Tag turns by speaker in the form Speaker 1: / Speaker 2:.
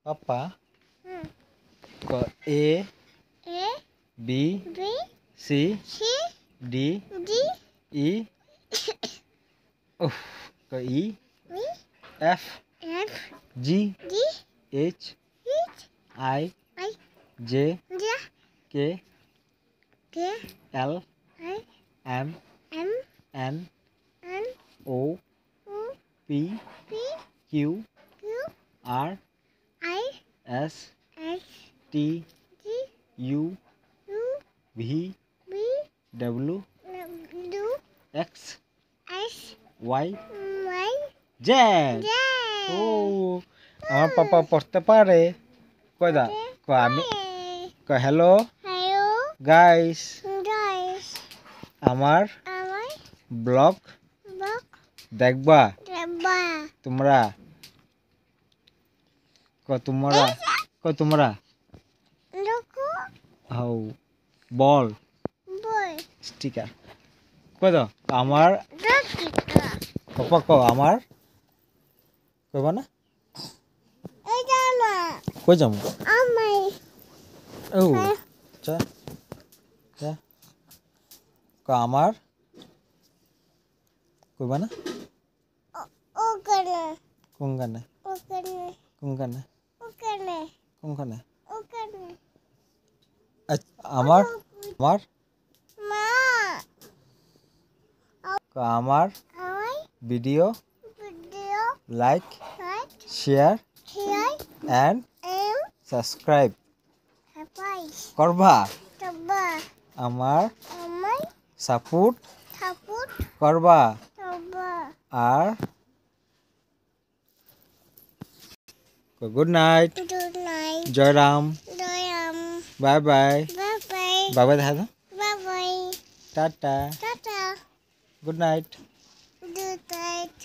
Speaker 1: পাপা
Speaker 2: Hmm.
Speaker 1: ক A
Speaker 2: A
Speaker 1: B
Speaker 2: B
Speaker 1: C
Speaker 2: C
Speaker 1: D
Speaker 2: D
Speaker 1: E উফ ক E
Speaker 2: B
Speaker 1: F
Speaker 2: F
Speaker 1: G
Speaker 2: D
Speaker 1: H
Speaker 2: H
Speaker 1: I
Speaker 2: I
Speaker 1: J
Speaker 2: J
Speaker 1: K
Speaker 2: K
Speaker 1: L
Speaker 2: I
Speaker 1: M
Speaker 2: M
Speaker 1: N
Speaker 2: N
Speaker 1: O
Speaker 2: O
Speaker 1: P
Speaker 2: P
Speaker 1: Q
Speaker 2: Q
Speaker 1: R
Speaker 2: I
Speaker 1: S
Speaker 2: S
Speaker 1: T
Speaker 2: T
Speaker 1: U
Speaker 2: U
Speaker 1: V
Speaker 2: B
Speaker 1: W
Speaker 2: W
Speaker 1: X
Speaker 2: S
Speaker 1: Y
Speaker 2: Y
Speaker 1: Z
Speaker 2: Z
Speaker 1: ও আমার পাপা পড়তে পারে কয়দা ক আমি ক hello
Speaker 2: Hello
Speaker 1: guys
Speaker 2: guys
Speaker 1: আমার
Speaker 2: আমার
Speaker 1: ব্লগ
Speaker 2: বক
Speaker 1: দেখবা
Speaker 2: দেবা
Speaker 1: তোমরা তোমরা
Speaker 2: লোকো
Speaker 1: হাউ বল
Speaker 2: বই
Speaker 1: স্টিকার কই দাও আমার
Speaker 2: দকিকা
Speaker 1: পাপা ক আমার কইবা না
Speaker 2: এটা না
Speaker 1: কই যাম
Speaker 2: আমাই
Speaker 1: ও চা চা ক আমার কইবা না
Speaker 2: ওখানে
Speaker 1: কোনখানে
Speaker 2: ওখানে
Speaker 1: কোনখানে
Speaker 2: ওখানে
Speaker 1: কোনখানে
Speaker 2: ওখানে
Speaker 1: আমার আমার
Speaker 2: মা
Speaker 1: ক আমার
Speaker 2: আমাই
Speaker 1: video
Speaker 2: video
Speaker 1: like
Speaker 2: like
Speaker 1: share
Speaker 2: share
Speaker 1: and
Speaker 2: এম
Speaker 1: সাবস্ক্রাইব
Speaker 2: হাপাই
Speaker 1: করবা
Speaker 2: তবা
Speaker 1: আমার
Speaker 2: আমাই
Speaker 1: সাপোর্ট
Speaker 2: থাপুত
Speaker 1: করবা
Speaker 2: তবা
Speaker 1: আর গুড নাইট
Speaker 2: গুড নাইট
Speaker 1: জয়রাম
Speaker 2: দয়াম
Speaker 1: bye bye
Speaker 2: bye bye
Speaker 1: bye bye দেখা দাও
Speaker 2: bye bye
Speaker 1: ta-ta
Speaker 2: ta-ta
Speaker 1: good night
Speaker 2: good night